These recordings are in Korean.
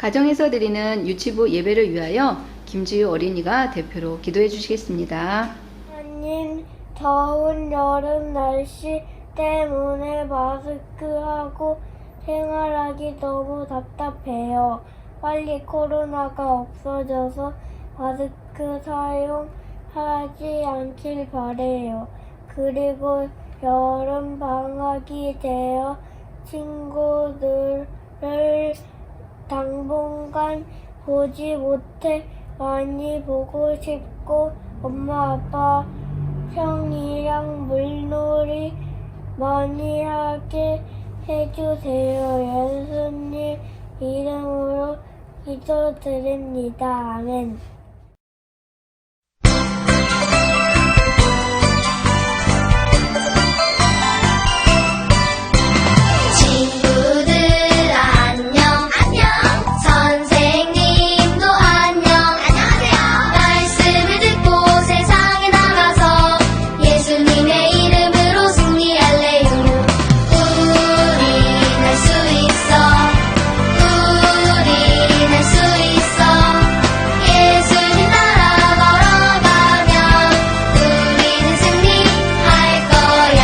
가정에서 드리는 유치부 예배를 위하여 김지유 어린이가 대표로 기도해 주시겠습니다. 하나님, 더운 여름 날씨 때문에 마스크하고 생활하기 너무 답답해요. 빨리 코로나가 없어져서 마스크 사용하지 않길 바래요. 그리고 여름 방학이 되어 친구들을 당분간 보지 못해 많이 보고 싶고 엄마 아빠 형이랑 물놀이 많이 하게 해주세요. 예수님 이름으로 기도드립니다. 아멘. 친구들 안녕 안녕 선생님도 안녕 안녕하세요 말씀을 듣고 세상에 나가서 예수님의 이름으로 승리할래요 우린 할 수 있어 우린 할 수 있어 예수님 따라 걸어가면 우리는 승리할 거야.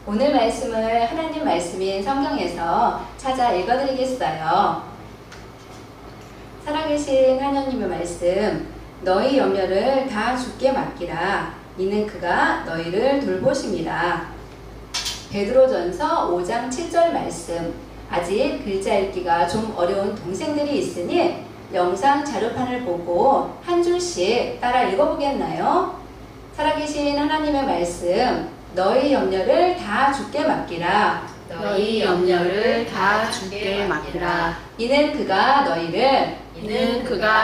오늘 말씀을 하나님 말씀인 성경에서 찾아 읽어드리겠어요. 살아계신 하나님의 말씀, 너희 염려를 다 주께 맡기라. 이는 그가 너희를 돌보심이라. 베드로전서 5장 7절 말씀. 아직 글자 읽기가 좀 어려운 동생들이 있으니 영상 자료판을 보고 한 줄씩 따라 읽어보겠나요? 살아계신 하나님의 말씀, 너희 염려를 다 주께 맡기라. 너희 염려를 다 주께 맡기라. 이는 그가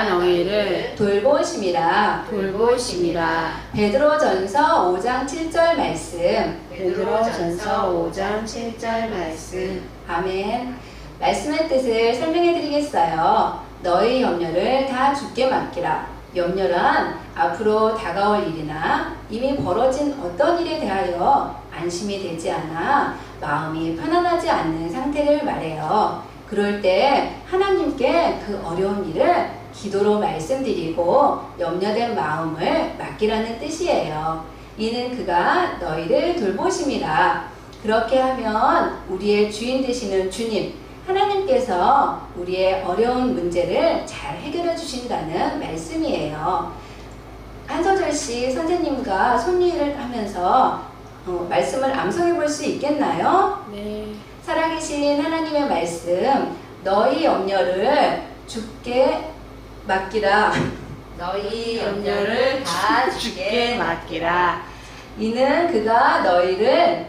너희를 돌보심이라. 돌보심이라. 베드로전서 5장 7절 말씀. 베드로전서 5장 7절 말씀. 아멘. 말씀의 뜻을 설명해 드리겠어요. 너희 염려를 다 주께 맡기라. 염려란 앞으로 다가올 일이나 이미 벌어진 어떤 일에 대하여 안심이 되지 않아 마음이 편안하지 않는 상태를 말해요. 그럴 때 하나님께 그 어려운 일을 기도로 말씀드리고 염려된 마음을 맡기라는 뜻이에요. 이는 그가 너희를 돌보심이라. 그렇게 하면 우리의 주인 되시는 주님, 하나님께서 우리의 어려운 문제를 잘 해결해 주신다는 말씀이에요. 한 소절씩 선생님과 손리를 하면서 말씀을 암송해 볼 수 있겠나요? 네. 살아계신 하나님의 말씀, 너희 염려를 주께 맡기라. 너희 염려를 다 주께 맡기라. 이는 그가 너희를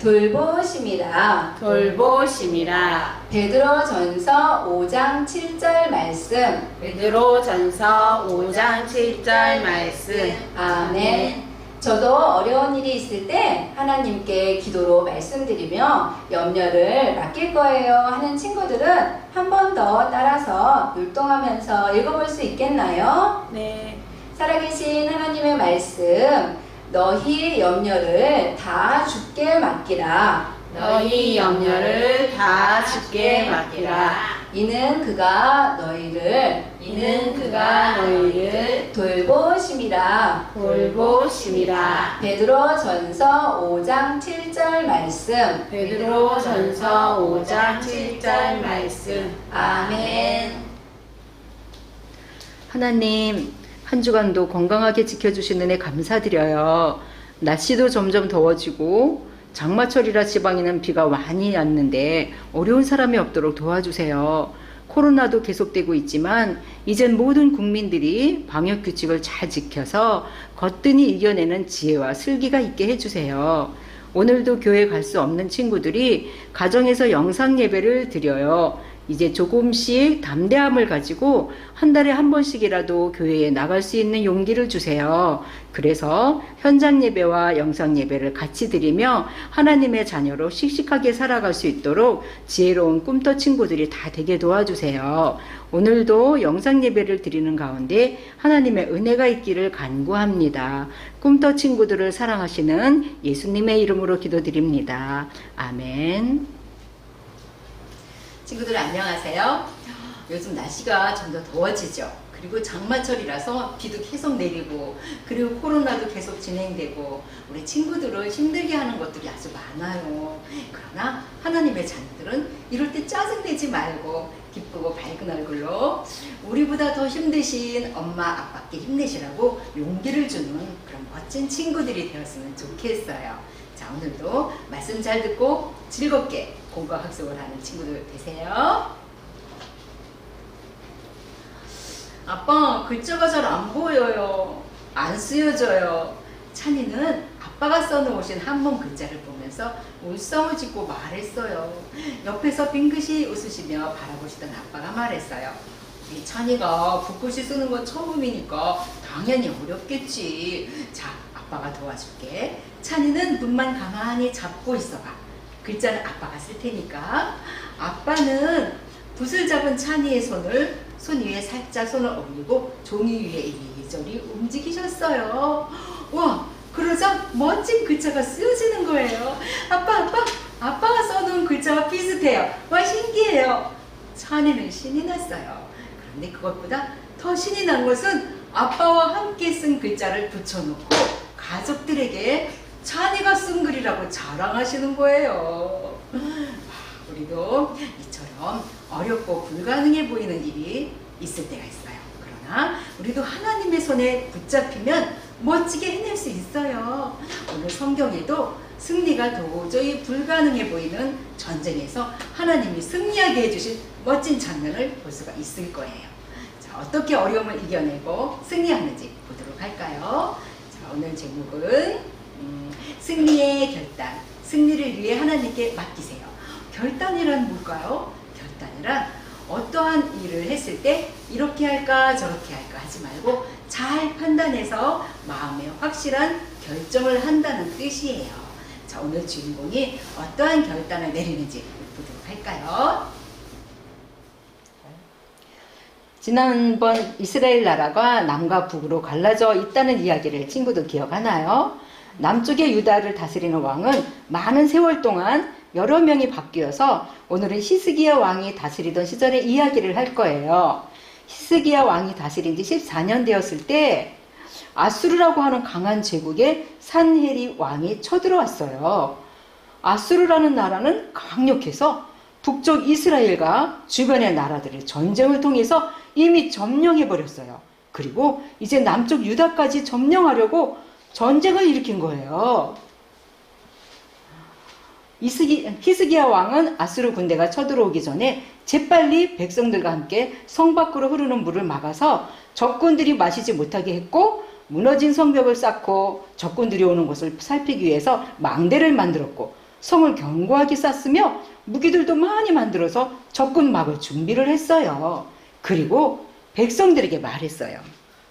돌보심이라. 돌보심이라. 베드로전서 5장 7절 말씀. 베드로전서 5장 7절 말씀. 아멘. 저도 어려운 일이 있을 때 하나님께 기도로 말씀드리며 염려를 맡길 거예요 하는 친구들은 한 번 더 따라서 율동하면서 읽어볼 수 있겠나요? 네. 살아계신 하나님의 말씀, 너희 염려를 다 주께 맡기라. 너희 염려를 다 주께 맡기라. 이는 그가 너희를 돌보심이라. 돌보심이라. 베드로전서 5장 7절 말씀. 베드로전서 5장 7절 말씀. 아멘. 하나님, 한 주간도 건강하게 지켜주신 은혜 감사드려요. 날씨도 점점 더워지고 장마철이라 지방에는 비가 많이 왔는데 어려운 사람이 없도록 도와주세요. 코로나도 계속되고 있지만 이젠 모든 국민들이 방역규칙을 잘 지켜서 거뜬히 이겨내는 지혜와 슬기가 있게 해주세요. 오늘도 교회 갈 수 없는 친구들이 가정에서 영상 예배를 드려요. 이제 조금씩 담대함을 가지고 한 달에 한 번씩이라도 교회에 나갈 수 있는 용기를 주세요. 그래서 현장 예배와 영상 예배를 같이 드리며 하나님의 자녀로 씩씩하게 살아갈 수 있도록 지혜로운 꿈터 친구들이 다 되게 도와주세요. 오늘도 영상 예배를 드리는 가운데 하나님의 은혜가 있기를 간구합니다. 꿈터 친구들을 사랑하시는 예수님의 이름으로 기도드립니다. 아멘. 친구들 안녕하세요. 요즘 날씨가 점점 더워지죠. 그리고 장마철이라서 비도 계속 내리고 그리고 코로나도 계속 진행되고 우리 친구들을 힘들게 하는 것들이 아주 많아요. 그러나 하나님의 자녀들은 이럴 때 짜증내지 말고 기쁘고 밝은 얼굴로 우리보다 더 힘드신 엄마 아빠께 힘내시라고 용기를 주는 그런 멋진 친구들이 되었으면 좋겠어요. 자, 오늘도 말씀 잘 듣고 즐겁게 공과 학습을 하는 친구들 되세요. 아빠, 글자가 잘 안 보여요. 안 쓰여져요. 찬이는 아빠가 써놓으신 한문 글자를 보면서 울성을 짓고 말했어요. 옆에서 빙긋이 웃으시며 바라보시던 아빠가 말했어요. 이 찬이가 붓글씨 쓰는 건 처음이니까 당연히 어렵겠지. 자, 아빠가 도와줄게. 찬이는 눈만 가만히 잡고 있어봐. 글자는 아빠가 쓸 테니까. 아빠는 붓을 잡은 찬이의 손 위에 살짝 손을 올리고 종이 위에 이리저리 움직이셨어요. 와, 그러자 멋진 글자가 쓰여지는 거예요. 아빠가 써놓은 글자와 비슷해요. 와, 신기해요. 찬이는 신이 났어요. 그런데 그것보다 더 신이 난 것은 아빠와 함께 쓴 글자를 붙여놓고 가족들에게 찬이가 쓴 글이라고 자랑하시는 거예요. 우리도 이처럼 어렵고 불가능해 보이는 일이 있을 때가 있어요. 그러나 우리도 하나님의 손에 붙잡히면 멋지게 해낼 수 있어요. 오늘 성경에도 승리가 도저히 불가능해 보이는 전쟁에서 하나님이 승리하게 해주신 멋진 장면을 볼 수가 있을 거예요. 자, 어떻게 어려움을 이겨내고 승리하는지 보도록 할까요? 자, 오늘 제목은 승리의 결단, 승리를 위해 하나님께 맡기세요. 결단이란 뭘까요? 결단이란 어떠한 일을 했을 때 이렇게 할까 저렇게 할까 하지 말고 잘 판단해서 마음에 확실한 결정을 한다는 뜻이에요. 자, 오늘 주인공이 어떠한 결단을 내리는지 보도록 할까요? 지난번 이스라엘 나라가 남과 북으로 갈라져 있다는 이야기를 친구들 기억하나요? 남쪽의 유다를 다스리는 왕은 많은 세월 동안 여러 명이 바뀌어서 오늘은 히스기야 왕이 다스리던 시절의 이야기를 할 거예요. 히스기야 왕이 다스린 지 14년 되었을 때 아수르라고 하는 강한 제국에 산헤리 왕이 쳐들어왔어요. 아수르라는 나라는 강력해서 북쪽 이스라엘과 주변의 나라들을 전쟁을 통해서 이미 점령해버렸어요. 그리고 이제 남쪽 유다까지 점령하려고 전쟁을 일으킨 거예요. 히스기야 왕은 아수르 군대가 쳐들어오기 전에 재빨리 백성들과 함께 성 밖으로 흐르는 물을 막아서 적군들이 마시지 못하게 했고, 무너진 성벽을 쌓고 적군들이 오는 곳을 살피기 위해서 망대를 만들었고, 성을 견고하게 쌓았으며 무기들도 많이 만들어서 적군 막을 준비를 했어요. 그리고 백성들에게 말했어요.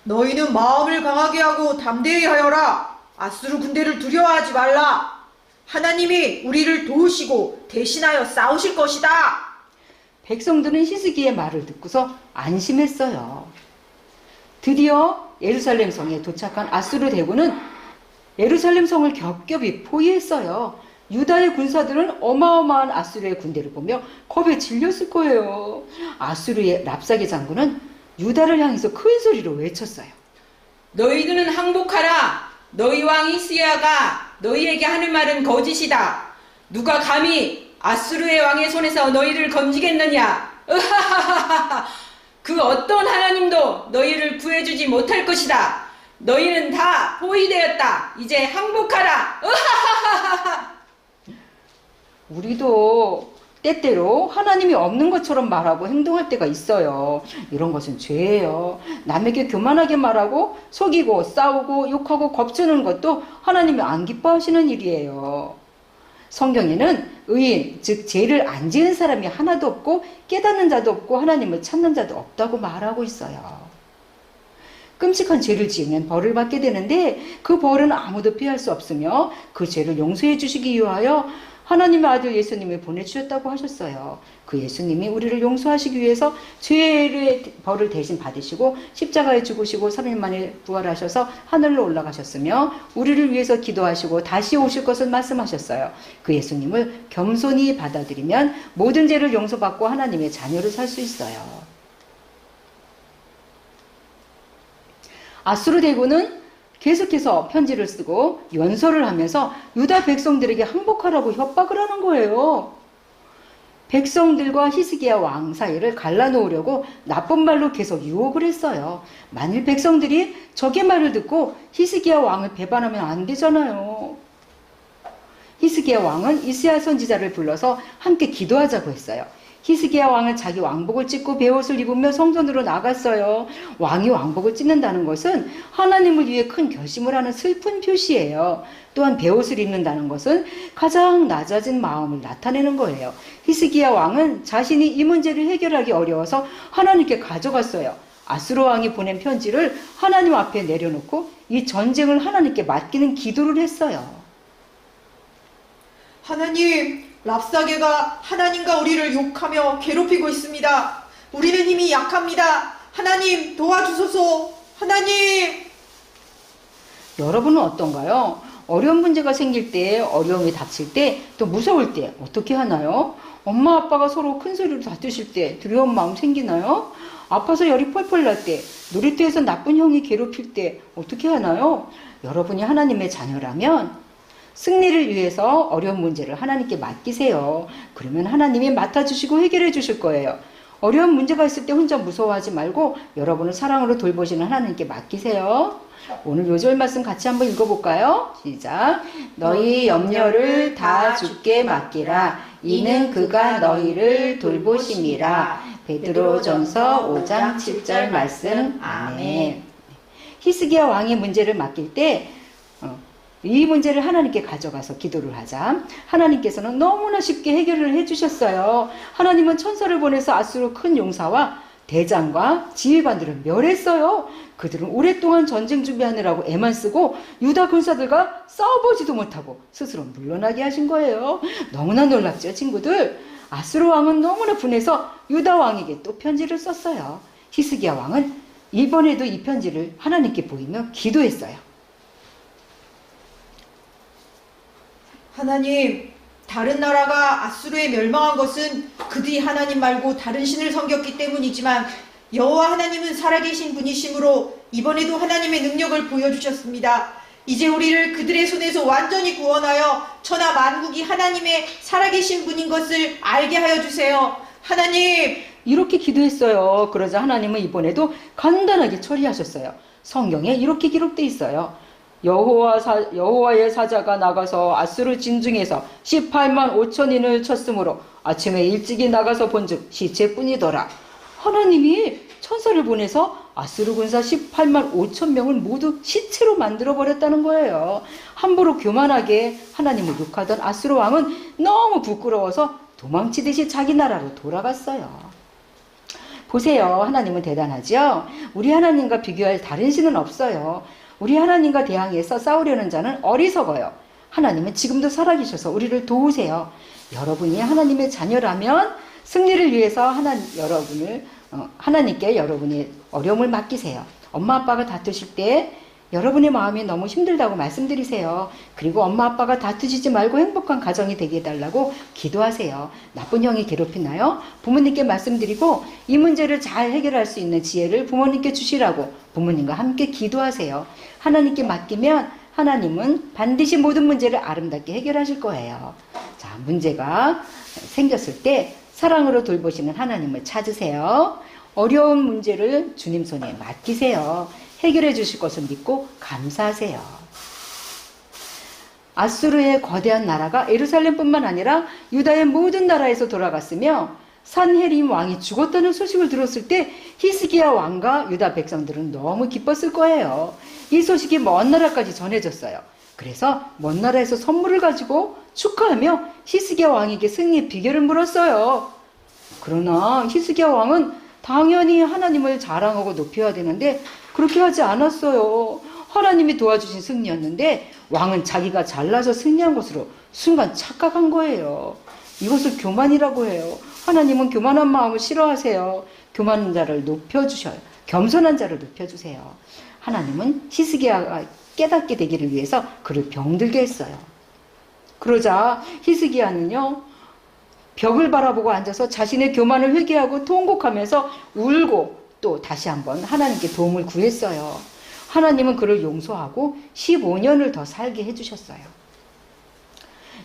너희는 마음을 강하게 하고 담대히 하여라. 아수르 군대를 두려워하지 말라. 하나님이 우리를 도우시고 대신하여 싸우실 것이다. 백성들은 히스기의 말을 듣고서 안심했어요. 드디어 예루살렘 성에 도착한 아수르 대군은 예루살렘 성을 겹겹이 포위했어요. 유다의 군사들은 어마어마한 아수르의 군대를 보며 겁에 질렸을 거예요. 아수르의 랍사게 장군은 유다를 향해서 큰 소리로 외쳤어요. 너희들은 항복하라. 너희 왕 히스기야가 너희에게 하는 말은 거짓이다. 누가 감히 아수르의 왕의 손에서 너희를 건지겠느냐? 으하하하하. 그 어떤 하나님도 너희를 구해주지 못할 것이다. 너희는 다 포위되었다. 이제 항복하라. 으하하하하. 우리도 때때로 하나님이 없는 것처럼 말하고 행동할 때가 있어요. 이런 것은 죄예요. 남에게 교만하게 말하고 속이고 싸우고 욕하고 겁주는 것도 하나님이 안 기뻐하시는 일이에요. 성경에는 의인, 즉 죄를 안 지은 사람이 하나도 없고 깨닫는 자도 없고 하나님을 찾는 자도 없다고 말하고 있어요. 끔찍한 죄를 지으면 벌을 받게 되는데 그 벌은 아무도 피할 수 없으며 그 죄를 용서해 주시기 위하여 하나님의 아들 예수님을 보내주셨다고 하셨어요. 그 예수님이 우리를 용서하시기 위해서 죄의 벌을 대신 받으시고 십자가에 죽으시고 3일 만에 부활하셔서 하늘로 올라가셨으며 우리를 위해서 기도하시고 다시 오실 것을 말씀하셨어요. 그 예수님을 겸손히 받아들이면 모든 죄를 용서받고 하나님의 자녀를 살 수 있어요. 아수르 대군은 계속해서 편지를 쓰고 연설을 하면서 유다 백성들에게 항복하라고 협박을 하는 거예요. 백성들과 히스기야 왕 사이를 갈라놓으려고 나쁜 말로 계속 유혹을 했어요. 만일 백성들이 적의 말을 듣고 히스기야 왕을 배반하면 안 되잖아요. 히스기야 왕은 이스야 선지자를 불러서 함께 기도하자고 했어요. 히스기야 왕은 자기 왕복을 찢고 베옷을 입으며 성전으로 나갔어요. 왕이 왕복을 찢는다는 것은 하나님을 위해 큰 결심을 하는 슬픈 표시예요. 또한 베옷을 입는다는 것은 가장 낮아진 마음을 나타내는 거예요. 히스기야 왕은 자신이 이 문제를 해결하기 어려워서 하나님께 가져갔어요. 아수르 왕이 보낸 편지를 하나님 앞에 내려놓고 이 전쟁을 하나님께 맡기는 기도를 했어요. 하나님, 랍사게가 하나님과 우리를 욕하며 괴롭히고 있습니다. 우리는 힘이 약합니다. 하나님 도와주소서. 하나님. 여러분은 어떤가요? 어려운 문제가 생길 때, 어려움이 닥칠 때, 또 무서울 때 어떻게 하나요? 엄마 아빠가 서로 큰 소리로 다투실 때 두려운 마음 생기나요? 아파서 열이 펄펄 날 때, 놀이터에서 나쁜 형이 괴롭힐 때 어떻게 하나요? 여러분이 하나님의 자녀라면 승리를 위해서 어려운 문제를 하나님께 맡기세요. 그러면 하나님이 맡아주시고 해결해 주실 거예요. 어려운 문제가 있을 때 혼자 무서워하지 말고 여러분을 사랑으로 돌보시는 하나님께 맡기세요. 오늘 요절 말씀 같이 한번 읽어볼까요? 시작. 너희 염려를 다 주께 맡기라. 이는 그가 너희를 돌보심이라. 베드로전서 5장 7절 말씀. 아멘. 히스기야 왕의 문제를 맡길 때 이 문제를 하나님께 가져가서 기도를 하자. 하나님께서는 너무나 쉽게 해결을 해주셨어요. 하나님은 천사를 보내서 아수르 큰 용사와 대장과 지휘관들을 멸했어요. 그들은 오랫동안 전쟁 준비하느라고 애만 쓰고 유다 군사들과 싸워보지도 못하고 스스로 물러나게 하신 거예요. 너무나 놀랍죠, 친구들? 아수르 왕은 너무나 분해서 유다 왕에게 또 편지를 썼어요. 히스기야 왕은 이번에도 이 편지를 하나님께 보이며 기도했어요. 하나님, 다른 나라가 아수르에 멸망한 것은 그들이 하나님 말고 다른 신을 섬겼기 때문이지만 여호와 하나님은 살아계신 분이시므로 이번에도 하나님의 능력을 보여주셨습니다. 이제 우리를 그들의 손에서 완전히 구원하여 천하 만국이 하나님의 살아계신 분인 것을 알게 하여 주세요. 하나님. 이렇게 기도했어요. 그러자 하나님은 이번에도 간단하게 처리하셨어요. 성경에 이렇게 기록되어 있어요. 여호와의 사자가 나가서 아수르 진중에서 18만 5천인을 쳤으므로 아침에 일찍이 나가서 본즉 시체뿐이더라. 하나님이 천사를 보내서 아수르 군사 18만 5천 명을 모두 시체로 만들어버렸다는 거예요. 함부로 교만하게 하나님을 욕하던 아수르 왕은 너무 부끄러워서 도망치듯이 자기 나라로 돌아갔어요. 보세요. 하나님은 대단하죠? 우리 하나님과 비교할 다른 신은 없어요. 우리 하나님과 대항해서 싸우려는 자는 어리석어요. 하나님은 지금도 살아계셔서 우리를 도우세요. 여러분이 하나님의 자녀라면 승리를 위해서 하나님께 여러분의 어려움을 맡기세요. 엄마 아빠가 다투실 때 여러분의 마음이 너무 힘들다고 말씀드리세요. 그리고 엄마 아빠가 다투시지 말고 행복한 가정이 되게 해달라고 기도하세요. 나쁜 형이 괴롭히나요? 부모님께 말씀드리고 이 문제를 잘 해결할 수 있는 지혜를 부모님께 주시라고 부모님과 함께 기도하세요. 하나님께 맡기면 하나님은 반드시 모든 문제를 아름답게 해결하실 거예요. 자, 문제가 생겼을 때 사랑으로 돌보시는 하나님을 찾으세요. 어려운 문제를 주님 손에 맡기세요. 해결해 주실 것을 믿고 감사하세요. 아수르의 거대한 나라가 예루살렘뿐만 아니라 유다의 모든 나라에서 돌아갔으며 산헤림 왕이 죽었다는 소식을 들었을 때 히스기야 왕과 유다 백성들은 너무 기뻤을 거예요. 이 소식이 먼 나라까지 전해졌어요. 그래서 먼 나라에서 선물을 가지고 축하하며 히스기야 왕에게 승리의 비결을 물었어요. 그러나 히스기야 왕은 당연히 하나님을 자랑하고 높여야 되는데 그렇게 하지 않았어요. 하나님이 도와주신 승리였는데 왕은 자기가 잘나서 승리한 것으로 순간 착각한 거예요. 이것을 교만이라고 해요. 하나님은 교만한 마음을 싫어하세요. 교만한 자를 높여주셔요. 겸손한 자를 높여주세요. 하나님은 히스기야가 깨닫게 되기를 위해서 그를 병들게 했어요. 그러자 히스기야는요, 벽을 바라보고 앉아서 자신의 교만을 회개하고 통곡하면서 울고 또 다시 한번 하나님께 도움을 구했어요. 하나님은 그를 용서하고 15년을 더 살게 해주셨어요.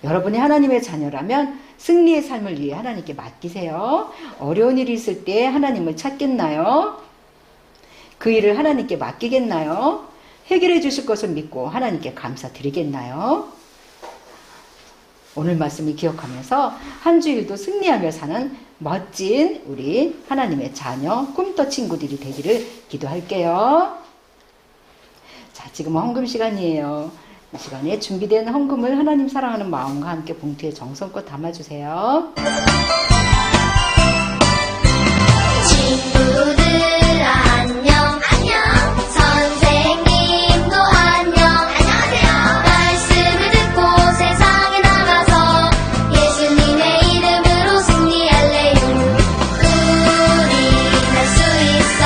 여러분이 하나님의 자녀라면 승리의 삶을 위해 하나님께 맡기세요. 어려운 일이 있을 때 하나님을 찾겠나요? 그 일을 하나님께 맡기겠나요? 해결해 주실 것을 믿고 하나님께 감사드리겠나요? 오늘 말씀을 기억하면서 한 주일도 승리하며 사는 멋진 우리 하나님의 자녀 꿈터 친구들이 되기를 기도할게요. 자, 지금은 헌금 시간이에요. 이 시간에 준비된 헌금을 하나님 사랑하는 마음과 함께 봉투에 정성껏 담아주세요. 친구들 안녕 안녕 선생님도 안녕 안녕하세요 말씀을 듣고 세상에 나가서 예수님의 이름으로 승리할래요 우리 날 수 있어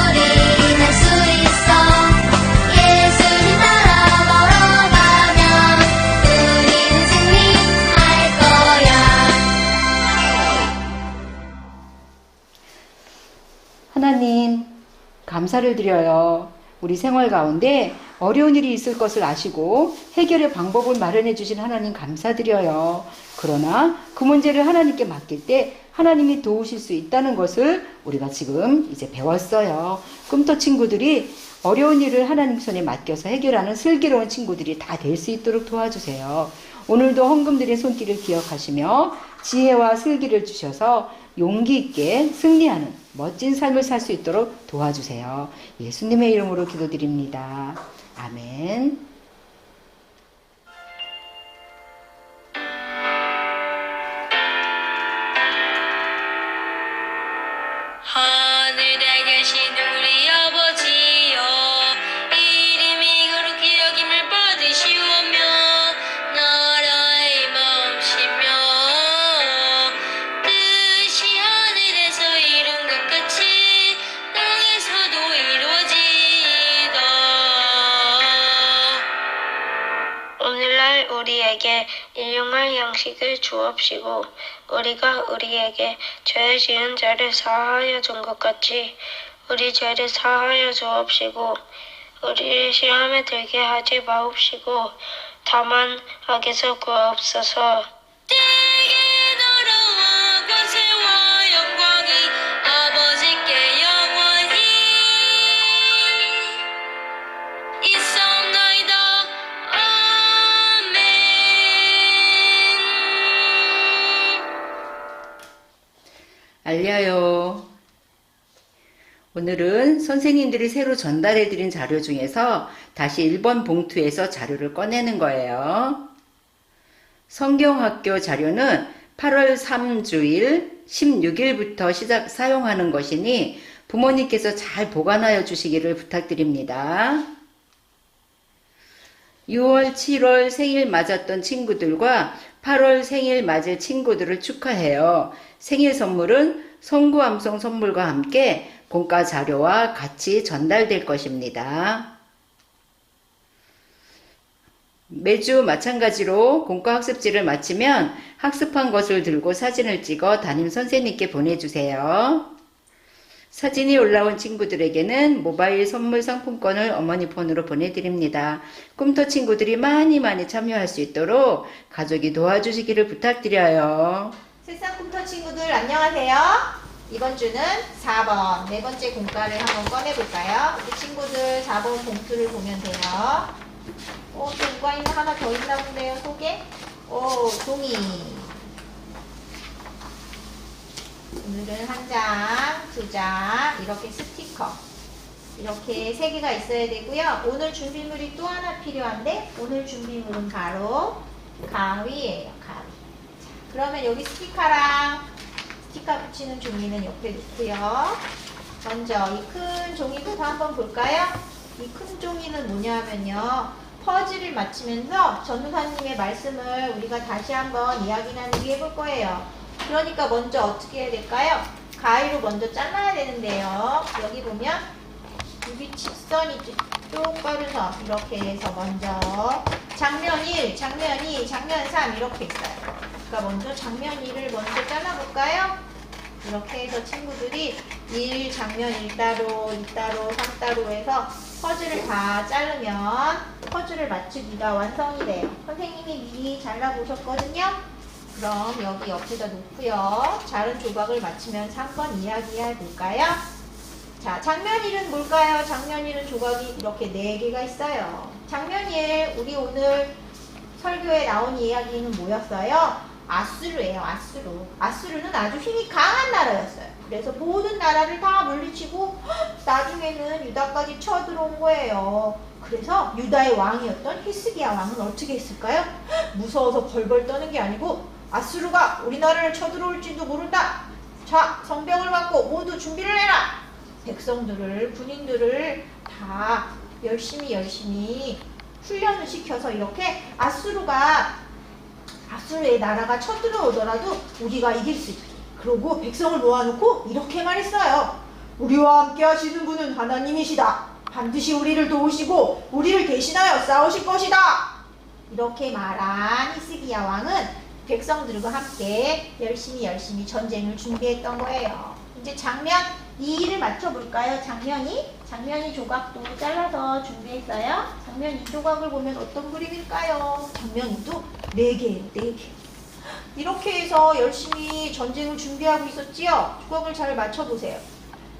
우리 날 수 있어 예수님 따라 걸어가면 우리는 승리할 거야 하나님, 감사를 드려요. 우리 생활 가운데 어려운 일이 있을 것을 아시고 해결의 방법을 마련해 주신 하나님 감사드려요. 그러나 그 문제를 하나님께 맡길 때 하나님이 도우실 수 있다는 것을 우리가 지금 이제 배웠어요. 꿈터 친구들이 어려운 일을 하나님 손에 맡겨서 해결하는 슬기로운 친구들이 다 될 수 있도록 도와주세요. 오늘도 헌금들의 손길을 기억하시며 지혜와 슬기를 주셔서 용기 있게 승리하는 멋진 삶을 살 수 있도록 도와주세요. 예수님의 이름으로 기도드립니다. 아멘. 하늘에 계신 우리 아버지여 이름이 거룩히 여김을 받으시오며 나라의 마음이시며 뜻이 하늘에서 이룬 것 같이 땅에서도 이루어지이다. 오늘날 우리에게 일용할 양식을 주옵시고 우리가 우리에게 죄 지은 자를 사하여 준 것 같이 우리 죄를 사하여 주옵시고 우리를 시험에 들게 하지 마옵시고 다만 악에서 구하옵소서. 되게 나라와 권세와 영광이 아버지께 영원히 있사옵나이다. 아멘. 알려요. 오늘은 선생님들이 새로 전달해드린 자료 중에서 다시 1번 봉투에서 자료를 꺼내는 거예요. 성경학교 자료는 8월 3주일 16일부터 사용하는 것이니 부모님께서 잘 보관하여 주시기를 부탁드립니다. 6월, 7월 생일 맞았던 친구들과 8월 생일 맞을 친구들을 축하해요. 생일 선물은 성구암송 선물과 함께 공과 자료와 같이 전달될 것입니다. 매주 마찬가지로 공과 학습지를 마치면 학습한 것을 들고 사진을 찍어 담임 선생님께 보내주세요. 사진이 올라온 친구들에게는 모바일 선물 상품권을 어머니 폰으로 보내드립니다. 꿈터 친구들이 많이 참여할 수 있도록 가족이 도와주시기를 부탁드려요. 세상 꿈터 친구들 안녕하세요. 이번 주는 4번 네 번째 공과를 한번 꺼내볼까요? 우리 친구들 4번 봉투를 보면 돼요. 또 공과 있는 하나 더 있나 본데요. 속에 종이. 오늘은 한 장, 두 장 이렇게 스티커 이렇게 3개가 있어야 되고요. 오늘 준비물이 또 하나 필요한데 오늘 준비물은 바로 가위예요. 가위. 자, 그러면 여기 스티커랑 스티커 붙이는 종이는 옆에 놓고요. 먼저 이 큰 종이부터 한번 볼까요? 이 큰 종이는 뭐냐면요. 퍼즐을 맞추면서 전도사님의 말씀을 우리가 다시 한번 이야기 나누기 해볼 거예요. 그러니까 먼저 어떻게 해야 될까요? 가위로 먼저 잘라야 되는데요. 여기 보면 여기 직선이 똑바른 선 이렇게 해서 먼저 장면 1, 장면 2, 장면 3 이렇게 있어요. 그러니까 먼저 장면 1을 먼저 잘라볼까요? 이렇게 해서 친구들이 1 장면 1따로, 2따로, 3따로 해서 퍼즐을 다 자르면 퍼즐을 맞추기가 완성이 돼요. 선생님이 미리 잘라보셨거든요. 그럼 여기 옆에다 놓고요. 자른 조각을 맞추면서 한번 이야기해 볼까요? 자, 장면 1은 뭘까요? 장면 1은 조각이 이렇게 4개가 있어요. 장면 1, 우리 오늘 설교에 나온 이야기는 뭐였어요? 아수르예요. 아수르. 아수르는 아주 힘이 강한 나라였어요. 그래서 모든 나라를 다 물리치고 나중에는 유다까지 쳐들어온 거예요. 그래서 유다의 왕이었던 히스기야 왕은 어떻게 했을까요? 무서워서 벌벌 떠는 게 아니고 아수르가 우리나라를 쳐들어올지도 모른다. 자, 성벽을 막고 모두 준비를 해라. 백성들을, 군인들을 다 열심히 훈련을 시켜서 이렇게 아수르의 나라가 쳐들어오더라도 우리가 이길 수 있게. 그러고 백성을 모아놓고 이렇게 말했어요. 우리와 함께 하시는 분은 하나님이시다. 반드시 우리를 도우시고 우리를 대신하여 싸우실 것이다. 이렇게 말한 히스기야 왕은 백성들과 함께 열심히 전쟁을 준비했던 거예요. 이제 장면 2를 맞춰볼까요? 장면이 조각도 잘라서 준비했어요. 장면 2 조각을 보면 어떤 그림일까요? 장면 2도 4개예요. 4개. 이렇게 해서 열심히 전쟁을 준비하고 있었지요? 조각을 잘 맞춰보세요.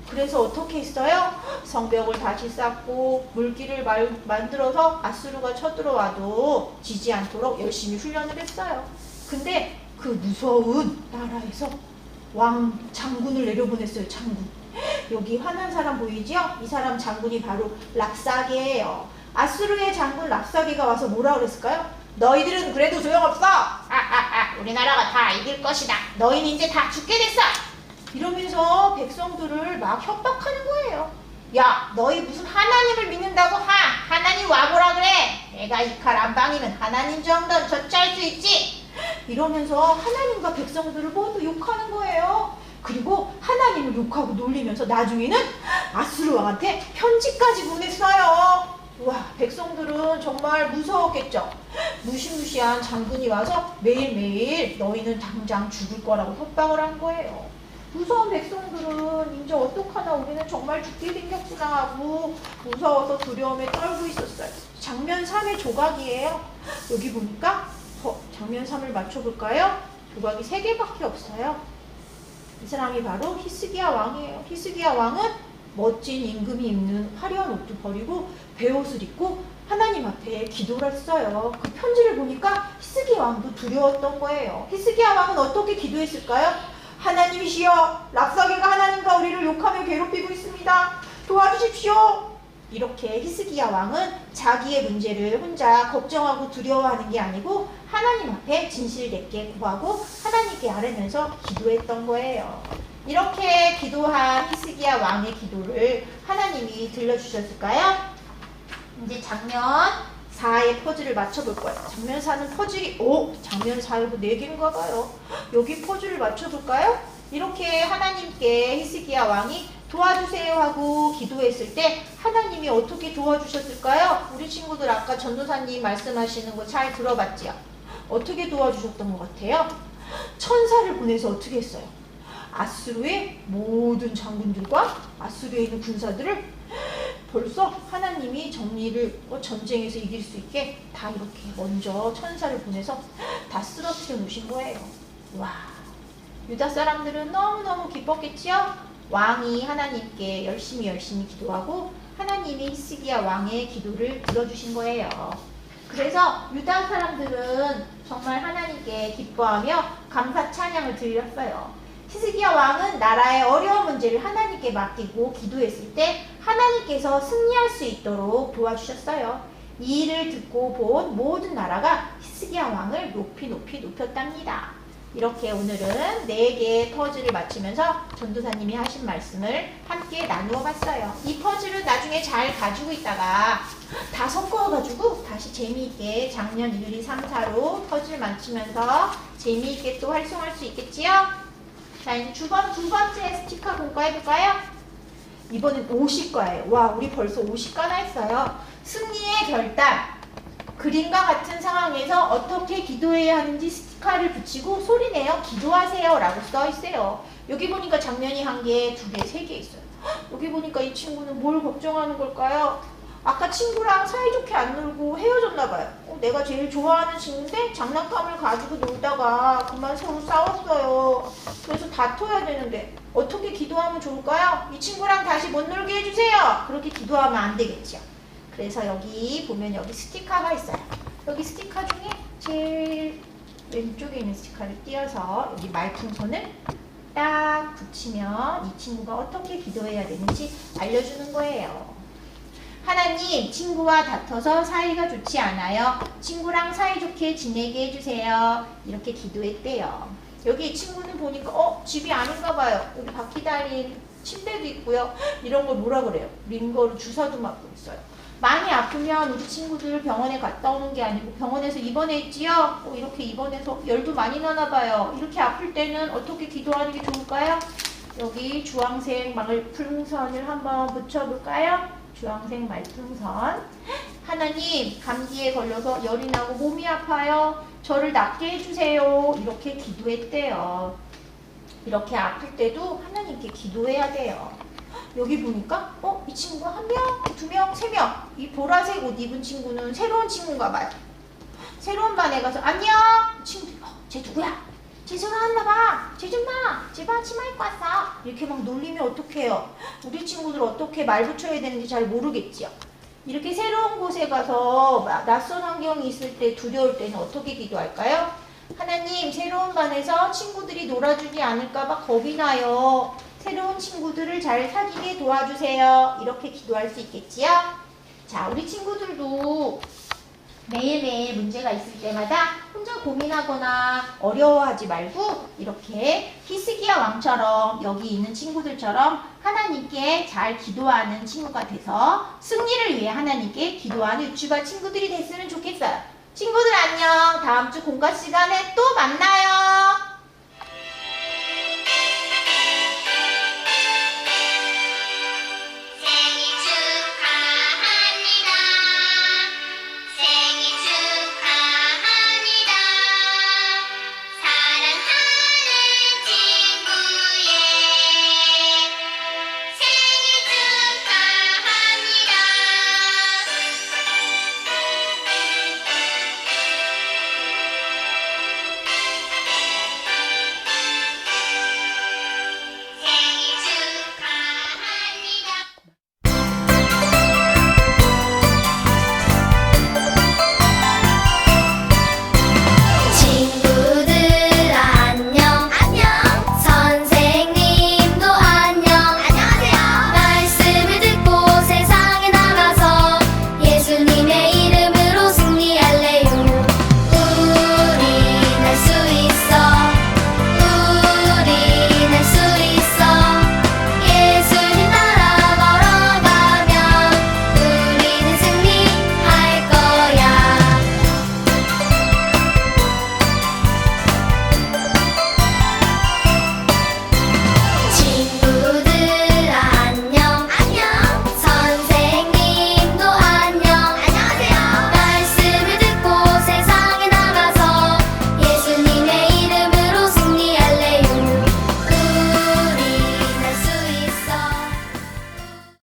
그래서 어떻게 했어요? 성벽을 다시 쌓고 물길을 만들어서 아수르가 쳐들어와도 지지 않도록 열심히 훈련을 했어요. 근데 그 무서운 나라에서 장군을 내려보냈어요. 장군. 여기 화난 사람 보이죠? 이 사람 장군이 바로 랍사게예요. 아수르의 장군 랍사게가 와서 뭐라 그랬을까요? 너희들은 그래도 소용없어. 우리나라가 다 이길 것이다. 너희는 이제 다 죽게 됐어. 이러면서 백성들을 막 협박하는 거예요. 야, 너희 무슨 하나님을 믿는다고? 하나님 와보라 그래. 내가 이 칼 한 방이면 하나님 정도는 저치할 수 있지. 이러면서 하나님과 백성들을 모두 욕하는 거예요. 그리고 하나님을 욕하고 놀리면서 나중에는 아수르 왕한테 편지까지 보냈어요. 와, 백성들은 정말 무서웠겠죠. 무시무시한 장군이 와서 매일매일 너희는 당장 죽을 거라고 협박을 한 거예요. 무서운 백성들은 이제 어떡하나 우리는 정말 죽게 생겼구나 하고 무서워서 두려움에 떨고 있었어요. 장면 3의 조각이에요. 여기 보니까 장면 3을 맞춰볼까요? 조각이 3개밖에 없어요. 이 사람이 바로 히스기야 왕이에요. 히스기야 왕은 멋진 임금이 입는 화려한 옷도 버리고 베옷을 입고 하나님 앞에 기도를 했어요. 그 편지를 보니까 히스기야 왕도 두려웠던 거예요. 히스기야 왕은 어떻게 기도했을까요? 하나님이시여, 랍사게가 하나님과 우리를 욕하며 괴롭히고 있습니다. 도와주십시오. 이렇게 히스기야 왕은 자기의 문제를 혼자 걱정하고 두려워하는 게 아니고 하나님 앞에 진실되게 구하고 하나님께 아뢰면서 기도했던 거예요. 이렇게 기도한 히스기야 왕의 기도를 하나님이 들려주셨을까요? 이제 장면 4의 퍼즐을 맞춰볼 거예요. 장면 4는 퍼즐이 장면 4에도 4개인가 봐요. 여기 퍼즐을 맞춰볼까요? 이렇게 하나님께 히스기야 왕이 도와주세요 하고 기도했을 때 하나님이 어떻게 도와주셨을까요? 우리 친구들 아까 전도사님 말씀하시는 거 잘 들어봤지요? 어떻게 도와주셨던 것 같아요? 천사를 보내서 어떻게 했어요? 아수르의 모든 장군들과 아수르에 있는 군사들을 벌써 하나님이 전쟁에서 이길 수 있게 다 이렇게 먼저 천사를 보내서 다 쓰러뜨려 놓으신 거예요. 와, 유다 사람들은 너무너무 기뻤겠지요? 왕이 하나님께 열심히 기도하고 하나님이 히스기야 왕의 기도를 들어주신 거예요. 그래서 유다 사람들은 정말 하나님께 기뻐하며 감사 찬양을 드렸어요. 히스기야 왕은 나라의 어려운 문제를 하나님께 맡기고 기도했을 때 하나님께서 승리할 수 있도록 도와주셨어요. 이 일을 듣고 본 모든 나라가 히스기야 왕을 높이 높였답니다. 이렇게 오늘은 4개의 퍼즐을 맞추면서 전도사님이 하신 말씀을 함께 나누어 봤어요. 이 퍼즐은 나중에 잘 가지고 있다가 다 섞어가지고 다시 재미있게 작년 1, 2, 3, 4로 퍼즐 맞추면서 재미있게 또 활성할 수 있겠지요? 자, 이제 두 번째 스티커 공부해볼까요? 이번엔 50과예요. 와, 우리 벌써 50과나 했어요. 승리의 결단. 그림과 같은 상황에서 어떻게 기도해야 하는지 스티커를 붙이고 소리내어 기도하세요 라고 써 있어요. 여기 보니까 장면이 1개, 2개, 3개 있어요. 여기 보니까 이 친구는 뭘 걱정하는 걸까요? 아까 친구랑 사이좋게 안 놀고 헤어졌나 봐요. 내가 제일 좋아하는 친구인데 장난감을 가지고 놀다가 그만 서로 싸웠어요. 그래서 다퉈야 되는데 어떻게 기도하면 좋을까요? 이 친구랑 다시 못 놀게 해주세요. 그렇게 기도하면 안 되겠죠. 그래서 여기 보면 여기 스티커가 있어요. 여기 스티커 중에 제일 왼쪽에 있는 스티커를 띄어서 여기 말풍선을 딱 붙이면 이 친구가 어떻게 기도해야 되는지 알려주는 거예요. 하나님, 친구와 다퉈서 사이가 좋지 않아요. 친구랑 사이좋게 지내게 해주세요. 이렇게 기도했대요. 여기 이 친구는 보니까 집이 아닌가 봐요. 여기 바퀴 달린 침대도 있고요. 이런 걸 뭐라 그래요? 링거로 주사도 맞고 있어요. 많이 아프면 우리 친구들 병원에 갔다 오는 게 아니고 병원에서 입원했지요? 이렇게 입원해서 열도 많이 나나 봐요. 이렇게 아플 때는 어떻게 기도하는 게 좋을까요? 여기 주황색 말풍선을 한번 붙여볼까요? 주황색 말풍선. 하나님, 감기에 걸려서 열이 나고 몸이 아파요. 저를 낫게 해주세요. 이렇게 기도했대요. 이렇게 아플 때도 하나님께 기도해야 돼요. 여기 보니까 이 친구가 1명, 2명, 3명. 이 보라색 옷 입은 친구는 새로운 친구인가 봐요. 새로운 반에 가서 안녕! 친구들이 쟤 누구야? 쟤 전화 왔나 봐. 쟤 좀 봐. 쟤 봐 치마 입고 왔어. 이렇게 막 놀리면 어떡해요? 우리 친구들 어떻게 말 붙여야 되는지 잘 모르겠지요. 이렇게 새로운 곳에 가서 낯선 환경이 있을 때 두려울 때는 어떻게 기도할까요? 하나님, 새로운 반에서 친구들이 놀아주지 않을까봐 겁이 나요. 새로운 친구들을 잘 사귀게 도와주세요. 이렇게 기도할 수 있겠지요? 자, 우리 친구들도 매일매일 문제가 있을 때마다 혼자 고민하거나 어려워하지 말고 이렇게 히스기야 왕처럼 여기 있는 친구들처럼 하나님께 잘 기도하는 친구가 돼서 승리를 위해 하나님께 기도하는 유치부 친구들이 됐으면 좋겠어요. 친구들 안녕. 다음 주 공과 시간에 또 만나요.